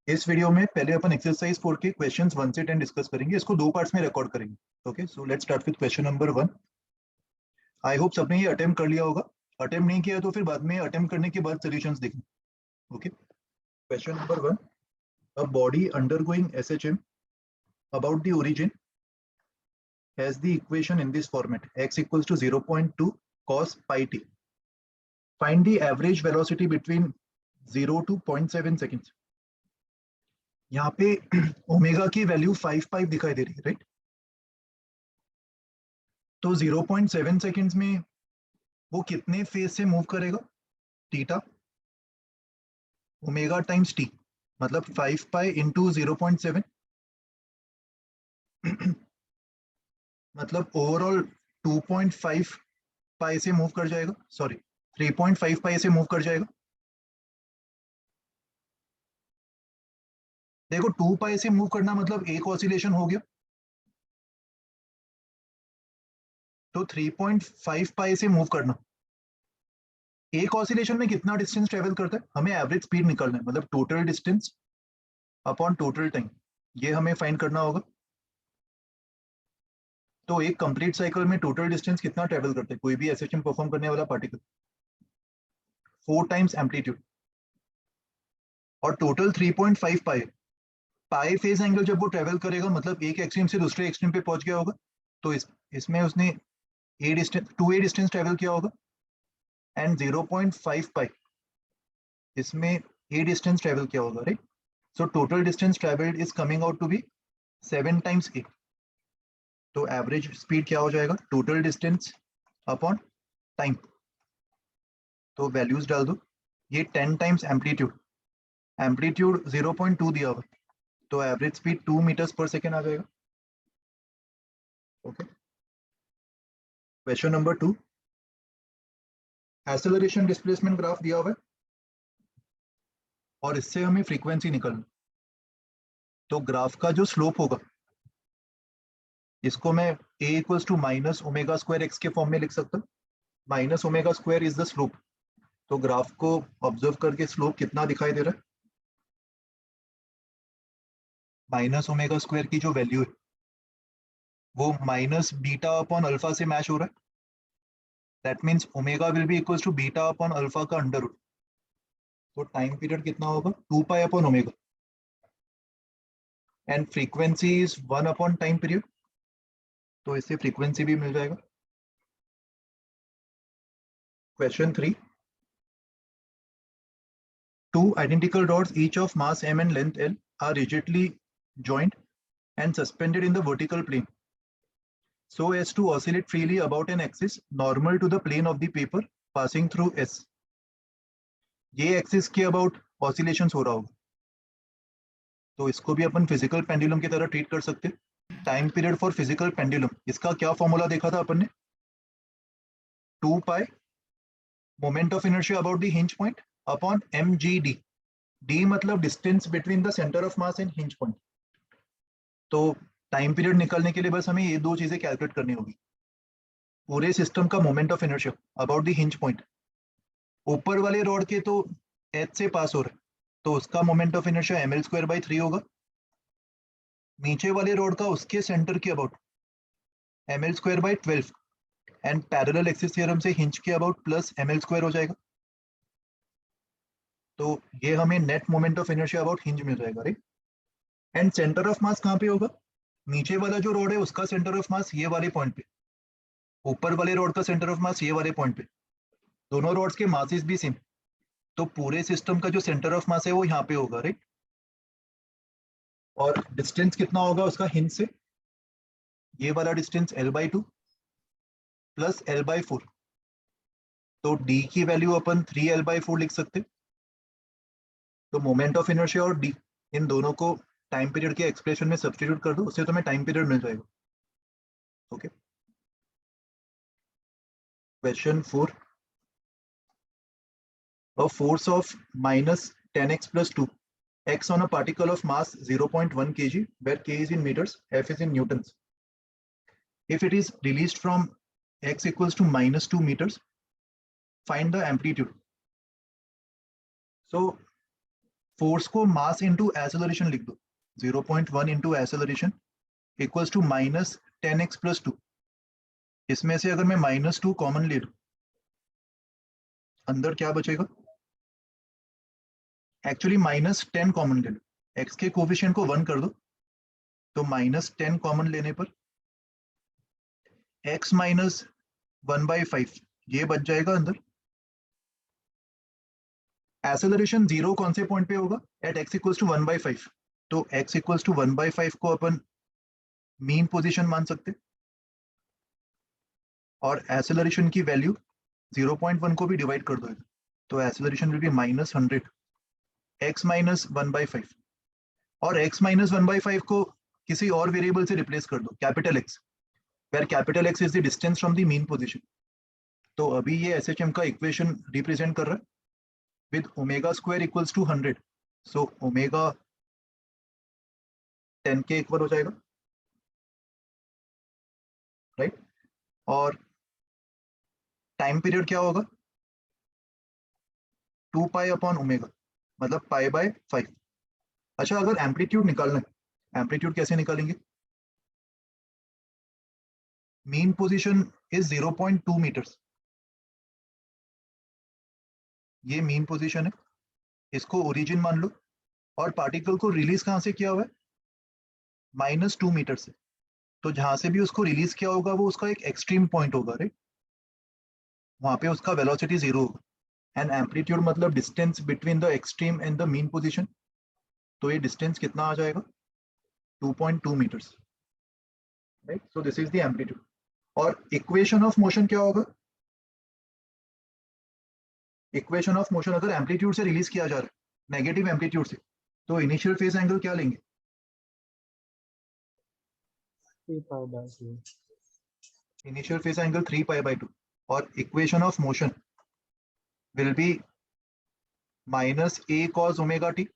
इस वीडियो में पहले अपन एक्सरसाइज 4 के क्वेश्चंस 1 से 10 डिस्कस करेंगे। इसको दो पार्ट्स में रिकॉर्ड करेंगे। Okay, so let's start with question number 1। I hope सबने ये अटेम्प्ट कर लिया होगा। अटेम्प्ट नहीं किया तो फिर बाद में अटेम्प्ट करने के बाद सॉल्यूशंस देखें। Okay, question number 1। A body undergoing SHM about the origin has the equation in this format: x equals to 0.2 cos pi t. Find the average velocity between 0 to 0.7 seconds. यहाँ पे omega की value 5 दिखाई दे रही है, right? तो 0.7 seconds में वो कितने फेज से मूव करेगा? थीटा ओमेगा टाइम्स टी, मतलब 5 पाई इंटू 0.7 मतलब ओवरऑल 2.5 पाई से मूव कर जाएगा, सॉरी 3.5 पाई से मूव कर जाएगा। देखो 2 पाई से मूव करना मतलब एक ऑसिलेशन हो गया, तो 3.5 पाई से मूव करना, एक ऑसिलेशन में कितना डिस्टेंस ट्रेवल करता है? हमें एवरेज स्पीड निकालना है, मतलब total distance upon total time, ये हमें फाइंड करना होगा। तो एक कंप्लीट साइकिल में टोटल डिस्टेंस कितना ट्रेवल करता है कोई भी एसएचएम परफॉर्म करने वाला पार्टिकल? 4 टाइम्स एम्पलीट्यूड, और टोटल 3.5 पाई। पाई फेज एंगल जब वो ट्रेवल करेगा मतलब एक एक्सट्रीम से दूसरे एक्सट्रीम पे पहुंच गया होगा, तो इसमें उसने ए डिस्टेंस 2a डिस्टेंस ट्रेवल किया होगा, एंड 0.5 पाई इसमें ए डिस्टेंस ट्रेवल किया होगा, right? So total distance travelled is coming out to be 7 times a. तो एवरेज स्पीड क्या हो जाएगा? टोटल डिस्टेंस अपॉन टाइम, तो वैल्यूज डाल दो। ये 10 टाइम्स एम्पलीट्यूड, एम्पलीट्यूड 0.2 दिया हुआ, तो एवरेज स्पीड 2 मीटर्स पर सेकेंड आ जाएगा। Okay, question number 2। Acceleration displacement graph दिया हुआ है और इससे हमें फ्रीक्वेंसी निकालना। तो ग्राफ का जो स्लोप होगा इसको मैं a equals to minus omega square X के फॉर्म में लिख सकता हूँ। Minus omega square is the slope. तो ग्राफ को ऑब्जर्व करके स्लोप कितना दिखाई दे रहा है? माइनस ओमेगा स्क्वायर की जो वैल्यू है वो माइनस बीटा अपॉन अल्फा से मैच हो रहा है। That means omega will be equals to beta upon alpha का अंडर रूट। तो टाइम पीरियड कितना होगा? 2 pi upon omega, and frequency is 1 upon time period, तो इससे फ्रीक्वेंसी भी मिल जाएगा। Question 3। Two identical rods, each of mass m and length l, are rigidly joined and suspended in the vertical plane so as to oscillate freely about an axis normal to the plane of the paper passing through S. ये axis के about oscillations हो रहा होगा, तो इसको भी अपन physical pendulum की तरह ट्रीट कर सकते हैं। Time period for physical pendulum, इसका क्या फॉर्मूला देखा था अपन ने? 2 pi moment of inertia about the hinge point upon mgd। d मतलब distance between the centre of mass and hinge point. तो टाइम पीरियड निकालने के लिए बस हमें ये दो चीजें कैलकुलेट करनी होगी। पूरे सिस्टम का moment of inertia about the hinge point, ऊपर वाले रॉड के तो एच से पास हो रहा है, तो उसका मोमेंट ऑफ इनर्शिया ml²/3 होगा। नीचे वाले रॉड का उसके सेंटर के about ml²/12, and parallel axis theorem से हिंज के अबाउट प्लस ml² हो जाएगा। तो ये हमें net moment of inertia about hinge मिल जाएगा, right? And centre of mass कहाँ पे होगा? नीचे वाला जो रॉड है उसका सेंटर ऑफ मास ये वाले पॉइंट पे, ऊपर वाले रॉड का सेंटर ऑफ मास ये वाले पॉइंट पे। दोनों रॉड्स के मासेस भी सेम, तो पूरे सिस्टम का जो सेंटर ऑफ मास है वो यहाँ पे होगा, राइट? और डिस्टेंस कितना होगा उसका हिंज से? ये वाला डिस्टेंस l/2 प्लस l/4। तो d की वैल्यू अपन 3l/4 लिख सकते। तो मोमेंट ऑफ इनर्शिया और d, इन दोनों को टाइम पीरियड के एक्सप्रेशन में सब्स्टिट्यूट कर दो, उससे तुम्हें टाइम पीरियड मिल जाएगा। Okay, question 4। A force of minus 10x plus 2 x on a particle of mass 0.1 kg, where k is in meters, f is in newtons. If it is released from x equals to minus 2 meters, find the amplitude. So force को mass into acceleration लिख दो, 0.1 into acceleration equals to -10x + 2। इसमें से अगर मैं -2 common ले लूं, अंदर क्या बचेगा? एक्चुअली -10 कॉमन ले लो, x के कोफिशिएंट को 1 कर दो, तो -10 कॉमन लेने पर x - 1/5 ये बच जाएगा अंदर। एसेलरेशन 0 कौन से पॉइंट पे होगा? एट x = 1/5, तो x = 1/5 को अपन मीन पोजीशन मान सकते, और एसेलरेशन की वैल्यू 0.1 को भी डिवाइड कर दो, तो एसेलरेशन विल बी -100 x - 1/5, और x - 1/5 को किसी और वेरिएबल से रिप्लेस कर दो, capital X, where capital X is the distance from the mean position. तो अभी ये SHM का इक्वेशन रिप्रेजेंट कर रहा है विद ω² = 100, सो ओमेगा 10 के इक्वल हो जाएगा, राइट? और टाइम पीरियड क्या होगा? 2π/ω, मतलब π/5। अच्छा, अगर एम्पलीट्यूड निकालना है, एम्पलीट्यूड कैसे निकालेंगे? मीन पोजीशन इज 0.2 मीटर्स, ये मीन पोजीशन है, इसको ओरिजिन मान लो, और पार्टिकल को रिलीज कहां से किया हुआ है? -2 मीटर से, तो जहां से भी उसको रिलीज किया होगा वो उसका एक एक्सट्रीम पॉइंट होगा, राइट? वहां पे उसका वेलोसिटी 0 होगा, एंड एम्पलीट्यूड मतलब distance between the extreme and the mean position, तो ये डिस्टेंस कितना आ जाएगा? 2.2 meters, right? So this is the amplitude. और इक्वेशन ऑफ मोशन क्या होगा? इक्वेशन ऑफ मोशन अगर एम्पलीट्यूड से रिलीज किया जा रहा है, नेगेटिव एम्पलीट्यूड से, तो इनिशियल फेज एंगल क्या लेंगे? 3π/2। इनिशियल फेज एंगल 3π/2, और equation of motion will be -a cos ω t,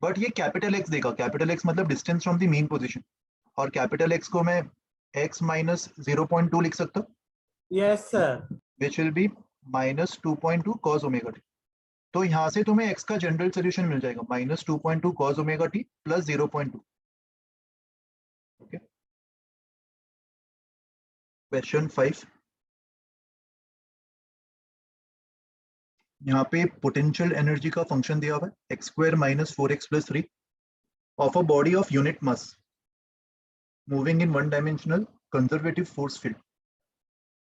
but ये कैपिटल X देगा, कैपिटल X मतलब distance from the mean position, और कैपिटल X को मैं x - 0.2 लिख सकता हूँ, yes sir. Which will be -2.2 cos ω t। तो यहाँ से तुम्हें x का जनरल सोल्यूशन मिल जाएगा, -2.2 cos ω t + 0.2। ओके, क्वेश्चन 5, यहाँ पे पोटेंशियल एनर्जी का फंक्शन दिया हुआ है, x² - 4x + 3 of a body of unit mass moving in one dimensional conservative force field.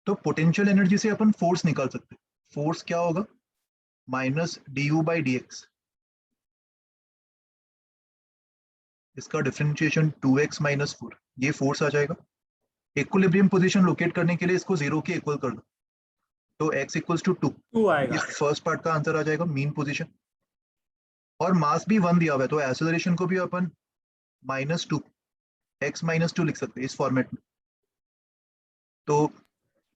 तो पोटेंशियल एनर्जी से अपन फोर्स निकाल सकते हैं, फोर्स क्या होगा? -du/dx, इसका डिफरेंशिएशन 2x - 4, ये फोर्स आ जाएगा। इक्विलिब्रियम पोजीशन लोकेट करने के लिए इसको 0 के इक्वल कर दो, तो x = 2, 2 ये आएगा। फर्स्ट पार्ट का आंसर आ जाएगा, मीन पोजीशन। और मास भी 1 दिया हुआ है, तो एक्सेलरेशन को भी अपन -2 x - 2 लिख सकते हैं इस फॉर्मेट में। तो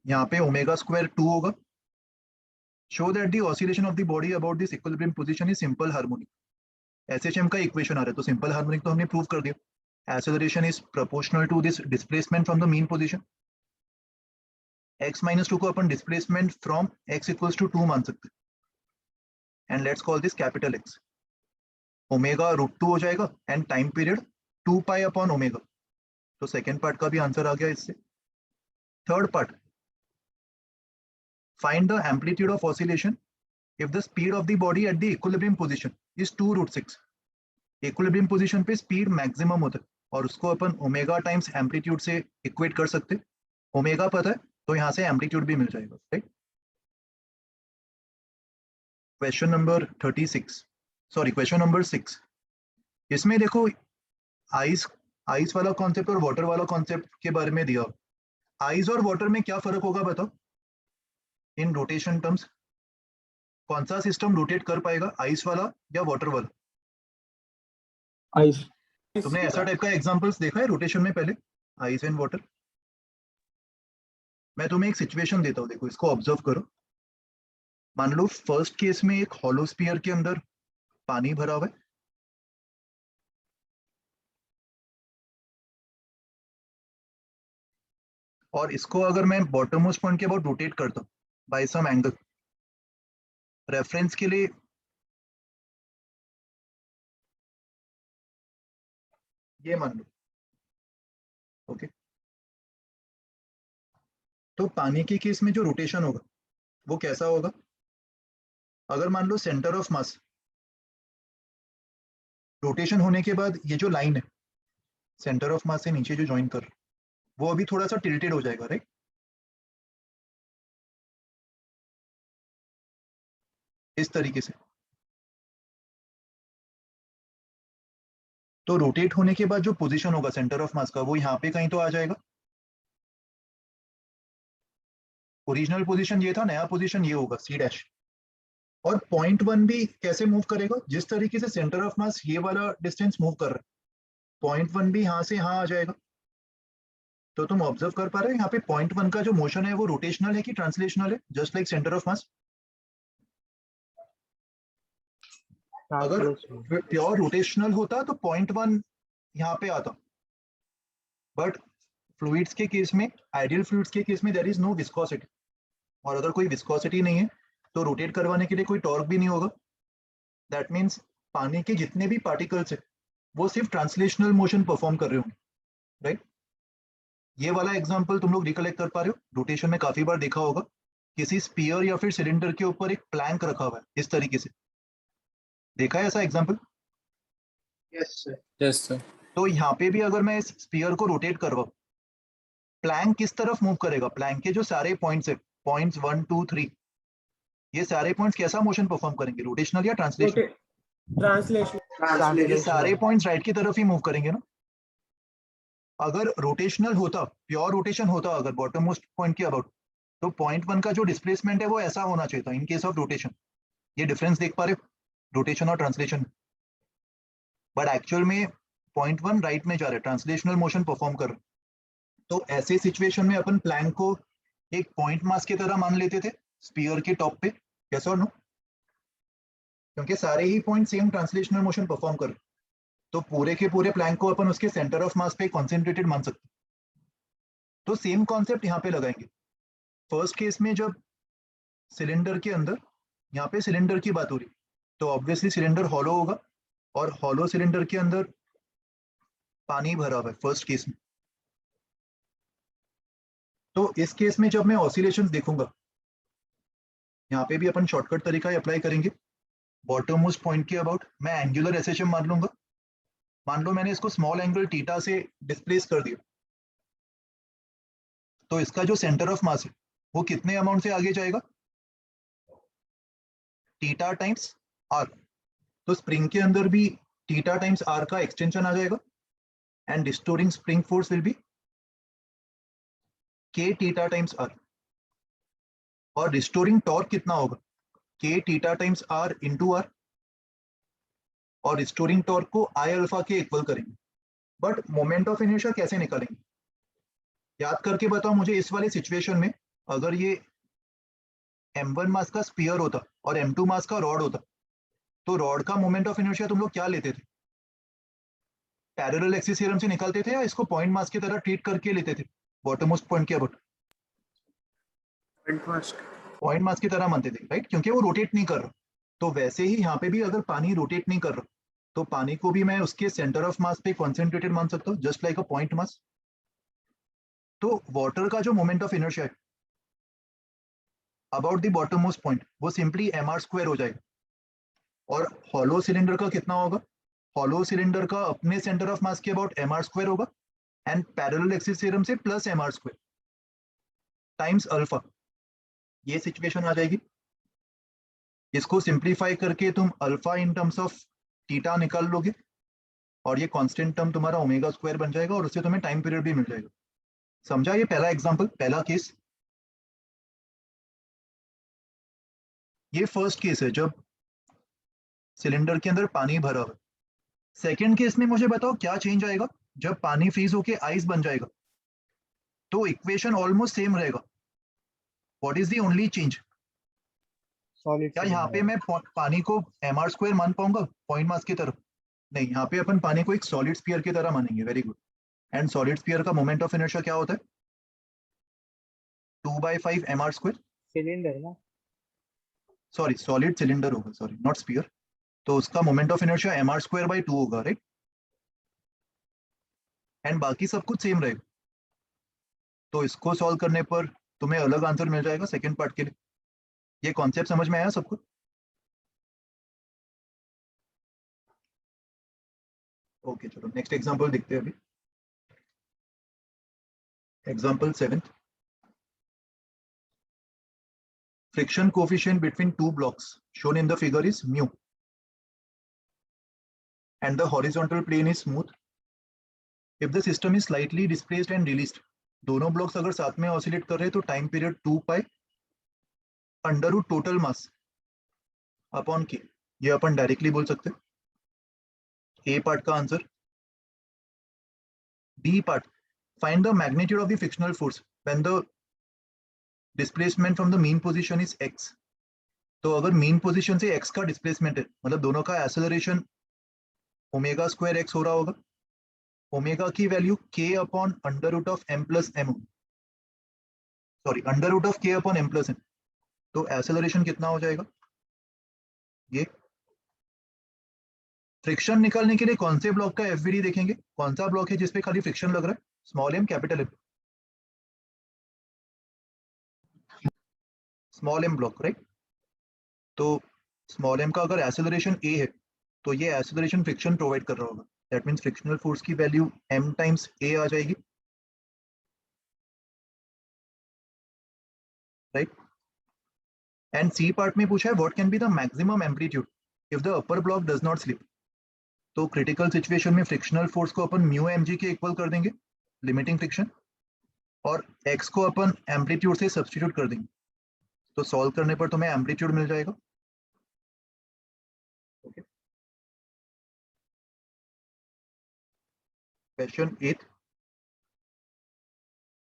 यहाँ पे ω² 2 होगा। Show that the oscillation of the body about this equilibrium position is simple harmonic. SHM का इक्वेशन आ रहा है, तो सिंपल हार्मोनिक तो हमने प्रूव कर दिया। Acceleration is proportional to this displacement from the mean position. x - 2 को अपन डिस्प्लेसमेंट फ्रॉम x = 2 मान सकते हैं, and let's call this capital X। ω√2 हो जाएगा, एंड टाइम पीरियड 2π/ω, तो सेकेंड पार्ट का भी आंसर आ गया इससे। Third part, find the amplitude of oscillation if the speed of the body at the equilibrium position is 2√6। Equilibrium position पे speed maximum होता है, और उसको अपन ओमेगा टाइम्स एम्पलीट्यूड से इक्वेट कर सकते हैं। ओमेगा पता है, तो यहाँ से एम्पलीट्यूड भी मिल जाएगा, right? Question number 36, sorry question number 6, इसमें देखो आइस आइस वाला कॉन्सेप्ट और वाटर वाला कॉन्सेप्ट के बारे में दिया। आइस और वाटर में क्या फर्क होगा बताओ इन रोटेशन टर्म्स? कौन सा सिस्टम रोटेट कर पाएगा, आइस वाला या वाटर वाला? आइस। तुमने ऐसा टाइप का एग्जांपल्स देखा है रोटेशन में पहले, आइस एंड वाटर? मैं तुम्हें एक सिचुएशन देता हूँ, देखो इसको ऑब्जर्व करो। मान लो फर्स्ट केस में एक हॉलो स्फीयर के अंदर पानी भरा हुआ है, और इसको अगर मैं बॉटम मोस्ट पॉइंट के अबाउट रोटेट करता हूँ बाय सम एंगल, रेफरेंस के लिए ये मान लो, ओके। तो पानी के केस में जो रोटेशन होगा वो कैसा होगा? अगर मान लो सेंटर ऑफ मास, रोटेशन होने के बाद ये जो लाइन है सेंटर ऑफ मास से नीचे जो ज्वाइन कर, वो अभी थोड़ा सा टिल्टेड हो जाएगा, राइट? इस तरीके से। तो रोटेट होने के बाद जो पोजीशन होगा सेंटर ऑफ मास का, वो यहाँ पे कहीं तो आ जाएगा। ओरिजिनल पोजीशन ये था, नया पोजीशन ये होगा सी डैश। और पॉइंट वन भी कैसे मूव करेगा? जिस तरीके से सेंटर ऑफ मास ये वाला डिस्टेंस मूव कर रहा है, पॉइंट वन भी यहाँ से यहाँ आ जाएगा। तो तुम ऑब्जर्व कर पा रहे हो यहाँ पे पॉइंट वन का जो मोशन है वो रोटेशनल है कि ट्रांसलेशनल है? जस्ट लाइक सेंटर ऑफ मास। अगर Translation. प्योर रोटेशनल होता तो पॉइंट वन यहाँ पे आता, बट फ्लूइड्स के केस में, आइडियल फ्लूइड्स के केस में देयर इज नो विस्कोसिटी, और अगर कोई विस्कोसिटी नहीं है तो रोटेट करवाने के लिए कोई टॉर्क भी नहीं होगा। दैट मीन्स पानी के जितने भी पार्टिकल्स है वो सिर्फ ट्रांसलेशनल मोशन परफॉर्म कर रहे होंगे, राइट? ये वाला एग्जांपल तुम लोग रिकलेक्ट कर पा रहे हो? रोटेशन में काफी बार देखा होगा, किसी स्पीयर या फिर सिलेंडर के ऊपर एक प्लैंक रखा हुआ है इस तरीके से, देखा है ऐसा एग्जांपल? Yes sir. तो यहाँ पे भी अगर मैं इस स्पीयर को रोटेट करवाऊं, प्लैंक किस तरफ मूव करेगा? प्लैंक के जो सारे पॉइंट्स है, पॉइंट्स 1 2 3, ये सारे पॉइंट्स कैसा मोशन परफॉर्म करेंगे, रोटेशनल या ट्रांसलेशनल? Translation. ये सारे Translation. पॉइंट्स राइट की तरफ ही मूव करेंगे ना। अगर रोटेशनल होता, प्योर रोटेशन होता अगर बॉटम मोस्ट पॉइंट के अबाउट, तो पॉइंट वन का जो डिस्प्लेसमेंट है वो ऐसा होना चाहिए था इन केस ऑफ रोटेशन। ये डिफरेंस देख पा रहे हो रोटेशन और ट्रांसलेशन? बट एक्चुअल में पॉइंट वन राइट में जा रहा है, ट्रांसलेशनल मोशन परफॉर्म कर रहा है। तो ऐसे सिचुएशन में अपन प्लैंक को एक पॉइंट मास की तरह मान लेते थे स्पीयर के टॉप पे, यस और नो? क्योंकि सारे ही point same translational motion perform कर रहे हैं, तो पूरे के पूरे प्लैंक को अपन उसके सेंटर ऑफ मास पे कॉन्सेंट्रेटेड मान सकते हैं। तो सेम कॉन्सेप्ट यहाँ पे लगाएंगे। फर्स्ट केस में जब सिलेंडर के अंदर, यहाँ पे सिलेंडर की बात हो रही, तो ऑब्वियसली सिलेंडर हॉलो होगा, और हॉलो सिलेंडर के अंदर पानी भरा हुआ है फर्स्ट केस में। तो इस केस में जब मैं ऑसिलेशंस देखूंगा, यहाँ पे भी अपन शॉर्टकट तरीका अप्लाई करेंगे। बॉटम मोस्ट पॉइंट के अबाउट मैं एंगुलर एसेशन मान लूंगा। मान लो मैंने इसको स्मॉल एंगल थीटा से डिस्प्लेस कर दिया, तो इसका जो सेंटर ऑफ मास है वो कितने अमाउंट से आगे जाएगा? Theta times r. तो स्प्रिंग के अंदर भी थीटा टाइम्स आर का एक्सटेंशन आ जाएगा, and distorting spring force will be k theta times r. और रिस्टोरिंग टॉर्क कितना होगा? K theta times r into r. और रिस्टोरिंग टॉर्क को आई अल्फा के इक्वल करेंगे। बट मोमेंट ऑफ इनर्शिया कैसे निकालेंगे? याद करके बताओ मुझे, इस वाले सिचुएशन में अगर ये m1 मास का स्पीयर होता और m2 मास का रॉड होता, तो रॉड का मोमेंट ऑफ इनर्शिया तुम लोग क्या लेते थे? पैरेलल एक्सिस थ्योरम से निकालते थे या इसको पॉइंट मास की तरह ट्रीट करके लेते थे? बॉटम मोस्ट पॉइंट के अबाउट पॉइंट मास की तरह मानते थे, राइट? क्योंकि वो रोटेट नहीं कर रहा। तो वैसे ही यहाँ पे भी अगर पानी रोटेट नहीं कर रहा, तो पानी को भी मैं उसके सेंटर ऑफ मास पे कॉन्सेंट्रेटेड मान सकता हूँ, just like a point mass. तो वाटर का जो मोमेंट ऑफ इनर्शिया है about the bottom most point, वो सिंपली mr² हो जाएगा। और हॉलो सिलेंडर का कितना होगा? हॉलो सिलेंडर का अपने सेंटर ऑफ मास के अबाउट mr² होगा, एंड पैरेलल एक्सिस थ्योरम से प्लस mr² टाइम्स अल्फा। ये सिचुएशन आ जाएगी। इसको सिंप्लीफाई करके तुम alpha in terms of theta निकाल लोगे, और ये कांस्टेंट टर्म तुम्हारा ओमेगा स्क्वायर बन जाएगा, और उससे तुम्हें टाइम पीरियड भी मिल जाएगा। समझा? ये पहला एग्जांपल, पहला केस। ये फर्स्ट केस है जब सिलेंडर के अंदर पानी भरा हुआ है। सेकेंड केस में मुझे बताओ क्या चेंज आएगा जब पानी फ्रीज होके आइस बन जाएगा? तो इक्वेशन ऑलमोस्ट सेम रहेगा। What is the only change? Solid. क्या यहाँ पे मैं पानी को mr² मान पाऊंगा पॉइंट मास की तरफ? नहीं, यहाँ पे अपन पानी को एक सॉलिड स्फीयर की तरह मानेंगे। Very good. And solid sphere का मोमेंट ऑफ इनर्शिया क्या होता है? 2/5 mr²। Cylinder ना. सॉरी, सॉलिड सिलेंडर होगा, सॉरी नॉट स्फीयर। तो उसका moment of inertia mr² by 2 होगा, राइट? एंड बाकी सब कुछ सेम रहेगा। तो इसको सॉल्व करने पर तुम्हें अलग आंसर मिल जाएगा सेकेंड पार्ट के लिए। ये कॉन्सेप्ट समझ में आया सबको? ओके चलो नेक्स्ट एग्जांपल देखते हैं अभी। Example 7, friction coefficient between two blocks shown in the figure is mu and the horizontal plane is smooth. If the system is slightly displaced and released, दोनों ब्लॉक्स अगर साथ में ऑसिलेट कर रहे हैं तो time period 2 pi under root total mass upon k. ये अपन डायरेक्टली बोल सकते हैं ए पार्ट का answer. B part, find the magnitude of the frictional force when the displacement from the mean position is X. तो अगर mean position से X का डिस्प्लेसमेंट है, मतलब दोनों का एक्सेलरेशन ओमेगा स्क्वायर एक्स हो रहा होगा। ओमेगा की value k upon under root of m plus m, sorry under root of k upon m plus m। तो एक्सेलरेशन कितना हो जाएगा? ये फ्रिक्शन निकालने के लिए कौन से ब्लॉक का एफवीडी देखेंगे? कौन सा ब्लॉक है जिसपे खाली फ्रिक्शन लग रहा है? Small m capital m? Small m block, right. तो स्मॉल m का अगर एक्सेलरेशन a है तो ये एक्सेलरेशन फ्रिक्शन प्रोवाइड कर रहा होगा। दैट मींस फ्रिक्शनल फोर्स की वैल्यू m टाइम्स a आ जाएगी, राइट। एंड सी पार्ट में पूछा है what can be the maximum amplitude if the upper block does not slip. तो क्रिटिकल सिचुएशन में फ्रिक्शनल फोर्स को अपन म्यू mg के equal कर देंगे, लिमिटिंग फ्रिक्शन, और x को अपन एम्पलीट्यूड से सब्स्टिट्यूट कर देंगे। तो सॉल्व करने पर तुम्हें एम्पलीट्यूड मिल जाएगा। Okay, question 8,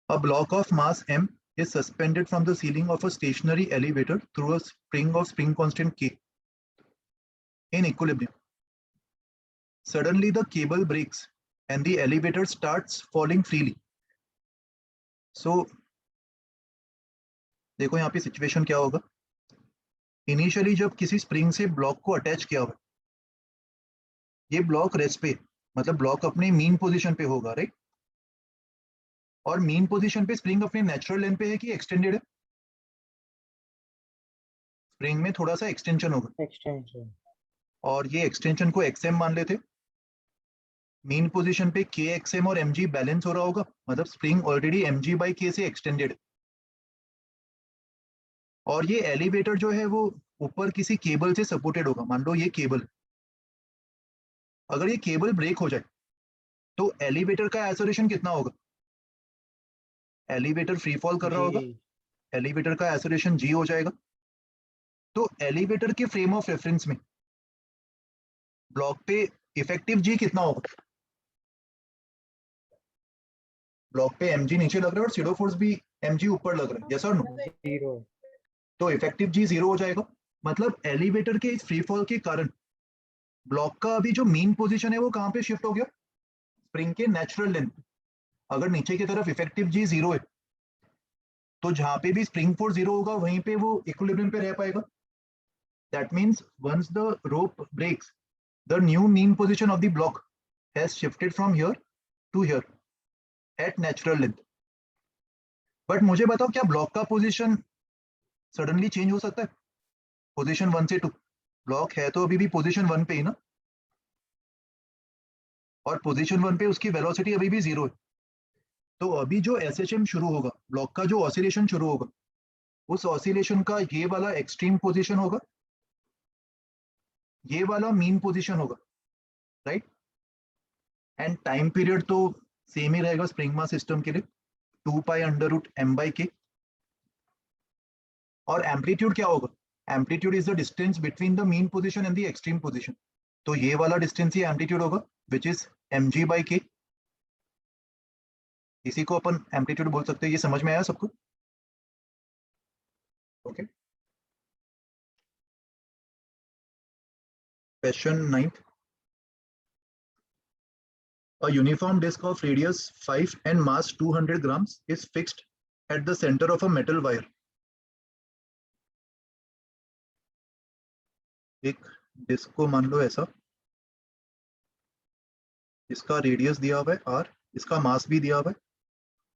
a block of mass m is suspended from the ceiling of a stationary elevator through a spring of spring constant k in equilibrium. Suddenly the cable breaks and the elevator starts falling freely. So देखो यहाँ पे situation क्या होगा। Initially जब किसी spring से block को attach किया हुआ, ये ब्लॉक रेस्ट पे, मतलब ब्लॉक अपने मीन पोजीशन पे होगा, राइट। और मीन पोजीशन पे स्प्रिंग अपने नेचुरल लेंथ पे है कि एक्सटेंडेड है? स्प्रिंग में थोड़ा सा एक्सटेंशन होगा, एक्सटेंशन, और ये एक्सटेंशन को xm मान लेते। मीन पोजीशन पे k xm और mg बैलेंस हो रहा होगा, मतलब spring already mg by k से एक्सटेंडेड है। और ये एलिवेटर जो है वो ऊपर किसी केबल से सपोर्टेड होगा। मान लो ये केबल, अगर ये केबल ब्रेक हो जाए तो एलिवेटर का एक्सेलरेशन कितना होगा? एलिवेटर फ्री फॉल कर रहा होगा, एलिवेटर का एक्सेलरेशन g हो जाएगा। तो एलिवेटर के फ्रेम ऑफ रेफरेंस में ब्लॉक पे इफेक्टिव g कितना होगा? ब्लॉक पे mg नीचे लग रहा है और सीडो फोर्स भी mg ऊपर लग रहा है, यस और नो? 0। तो इफेक्टिव जी 0 हो जाएगा। मतलब एलिवेटर के इस फ्री फॉल के कारण ब्लॉक का अभी जो मीन पोजीशन है वो कहाँ पे शिफ्ट हो गया? स्प्रिंग के नेचुरल लेंथ। अगर नीचे की तरफ इफेक्टिव जी 0 है तो जहां पे भी स्प्रिंग फोर्स 0 होगा वहीं पे वो इक्विलिब्रियम पे रह पाएगा। That means once the rope breaks, the new mean position of the block has shifted from here to here at natural length. But मुझे बताओ, क्या ब्लॉक का पोजीशन सडनली चेंज हो सकता है? पोजीशन 1 से 2, ब्लॉक है तो अभी भी पोजीशन 1 पे ही ना, और पोजीशन 1 पे उसकी वेलोसिटी अभी भी 0 है। तो अभी जो SHM शुरू होगा, ब्लॉक का जो ऑसिलेशन शुरू होगा, उस ऑसिलेशन का ये वाला एक्सट्रीम पोजीशन होगा, ये वाला मीन पोजीशन होगा, राइट। एंड टाइम पीरियड तो सेम ही रहेगा स्प्रिंग मास सिस्टम के लिए, 2 pi under root m by k। और एम्पलीट्यूड क्या होगा? Amplitude is the distance between the mean position and the extreme position. तो ये वाला डिस्टेंस ही एम्पलीट्यूड होगा, which is mg by k। इसी को अपन एम्पलीट्यूड बोल सकते हैं। ये समझ में आया सबको? Okay, question 9, a uniform disc of radius 5 and mass 200 grams is fixed at the center of a metal wire. एक डिस्क को मान लो ऐसा, इसका रेडियस दिया हुआ है r इसका मास भी दिया हुआ है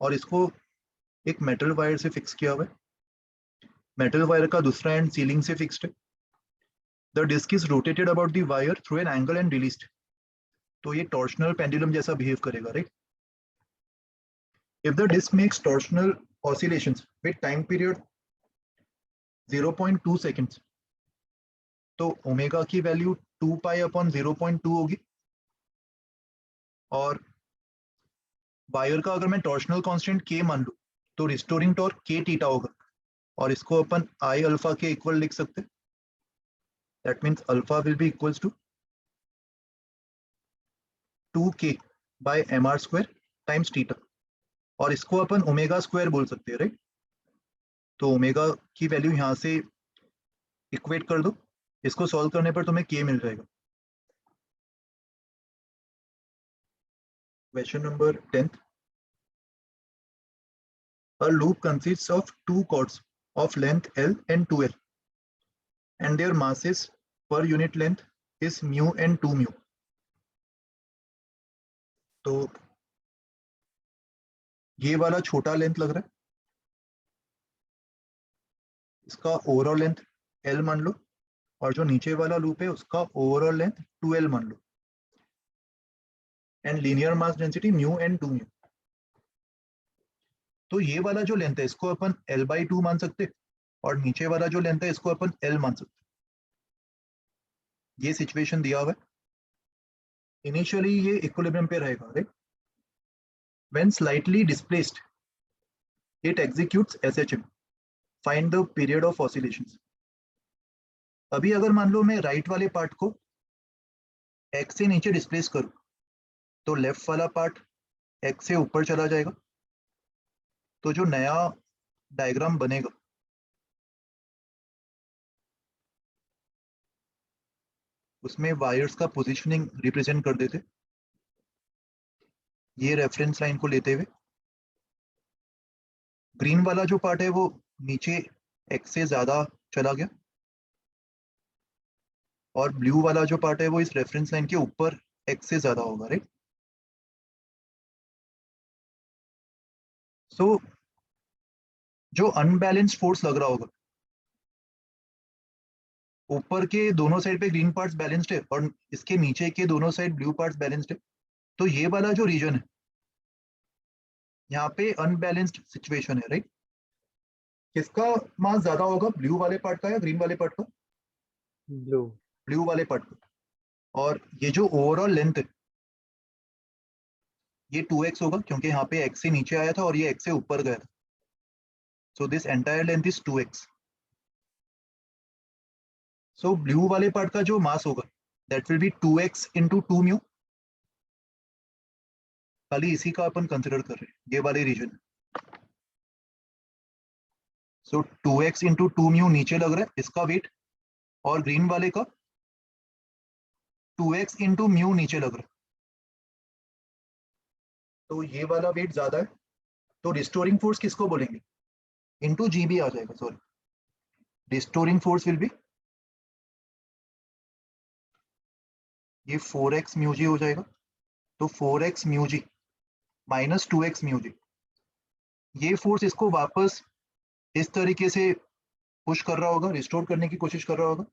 और इसको एक मेटल वायर से फिक्स किया हुआ है। मेटल वायर का दूसरा एंड सीलिंग से फिक्स्ड है। The disc is rotated about the wire through an angle and released. तो ये टॉर्शनल पेंडुलम जैसा बिहेव करेगा, right? If the disc makes torsional oscillations with time period 0.2 seconds, तो omega की वैल्यू 2 पाई अपॉन 0.2 होगी। और wire का अगर मैं टॉर्शनल कांस्टेंट के मान लूं तो रिस्टोरिंग टॉर्क के थीटा होगा और इसको अपन आई अल्फा के इक्वल लिख सकते हैं। That means alpha will be equals to 2k by mr square times theta, और इसको अपन ओमेगा स्क्वायर बोल सकते हैं, राइट? तो ओमेगा की वैल्यू यहां से इक्वेट कर दो, इसको सॉल्व करने पर तुम्हें k मिल जाएगा। Question number 10. A loop consists of two cords of length L and 2L, and their masses per unit length is mu and 2 mu. तो ये वाला छोटा लेंथ लग रहा है, इसका ओवरऑल लेंथ L मान लो, और जो नीचे वाला लूप है उसका ओवरऑल लेंथ 2L मान लो, and linear mass density mu and 2 mu. तो ये वाला जो लेंथ है इसको अपन L/2 मान सकते, और नीचे वाला जो लेंथ है इसको अपन L मान सकते। ये सिचुएशन दिया हुआ है। इनिशियली ये इक्विलिब्रियम पे रहेगा, right? When slightly displaced, it executes SHM. Find the period of oscillations. अभी अगर मान लो मैं राइट वाले पार्ट को x से नीचे डिस्प्लेस करूं तो लेफ्ट वाला पार्ट x से ऊपर चला जाएगा। तो जो नया डायग्राम बनेगा उसमें वायर्स का पोजीशनिंग रिप्रेजेंट कर देते। ये रेफरेंस लाइन को लेते हुए ग्रीन वाला जो पार्ट है वो नीचे x से ज्यादा चला गया, और ब्लू वाला जो पार्ट है वो इस रेफरेंस लाइन के ऊपर x से ज्यादा होगा, राइट? सो जो अनबैलेंस्ड फोर्स लग रहा होगा, ऊपर के दोनों साइड पे ग्रीन पार्ट्स बैलेंस्ड है और इसके नीचे के दोनों साइड ब्लू पार्ट्स बैलेंस्ड है, तो ये वाला जो रीजन है यहाँ पे अनबैलेंस्ड सिचुएशन है, राइट? किसका मास ज्यादा होगा, ब्लू वाले पार्ट का या ग्रीन वाले पार्ट का? ब्लू। ब्लू वाले पार्ट का। और ये जो ओवरऑल लेंथ है ये 2x होगा, क्योंकि यहाँ पे x से नीचे आया था और ये x से ऊपर गया था। So this entire length is 2x। So blue वाले पार्ट का जो मास होगा that will be 2x into 2 mu. खाली इसी का अपन कंसिडर कर रहे हैं, ये वाले रीजन। सो 2x इंटू 2 म्यू नीचे लग रहा है इसका वेट, और ग्रीन वाले का 2x इंटू म्यू नीचे लग रहा है, तो ये वाला वेट ज्यादा है। तो रिस्टोरिंग फोर्स किसको बोलेंगे, इंटू जी भी आ जाएगा, sorry. Restoring force will B, ये 4x म्यू जी हो जाएगा, तो 4x mu G minus 2x mu जी। ये फोर्स इसको वापस इस तरीके से पुश कर रहा होगा, रिस्टोर करने की कोशिश कर रहा होगा।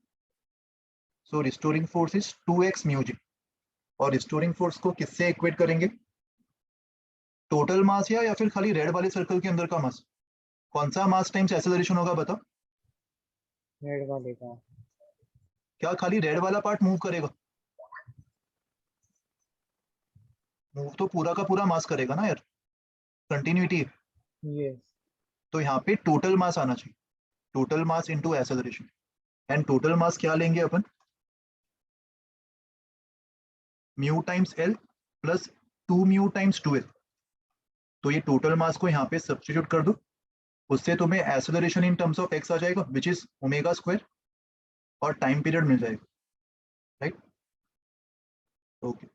So restoring force is 2x mu g. और रिस्टोरिंग फोर्स को किससे इक्वेट करेंगे, टोटल मास या फिर खाली रेड वाले सर्कल के अंदर का मास? कौन सा मास टाइम्स एक्सेलरेशन होगा बताओ? रेड वाले का। क्या खाली रेड वाला पार्ट मूव करेगा? मूव तो पूरा का पूरा मास करेगा ना यार, कंटिन्यूटी है। यस। तो यहाँ पे टोटल मास आना चाहिए, total mass into acceleration. And total mass क्या लेंगे अपन, mu times L plus 2 mu times 2l। तो ये टोटल मास को यहाँ पे सब्स्टिट्यूट कर दो, उससे तुम्हें acceleration in terms of x आ जाएगा विच इज ओमेगा स्क्वायर, और टाइम पीरियड मिल जाएगा, राइट? ओके।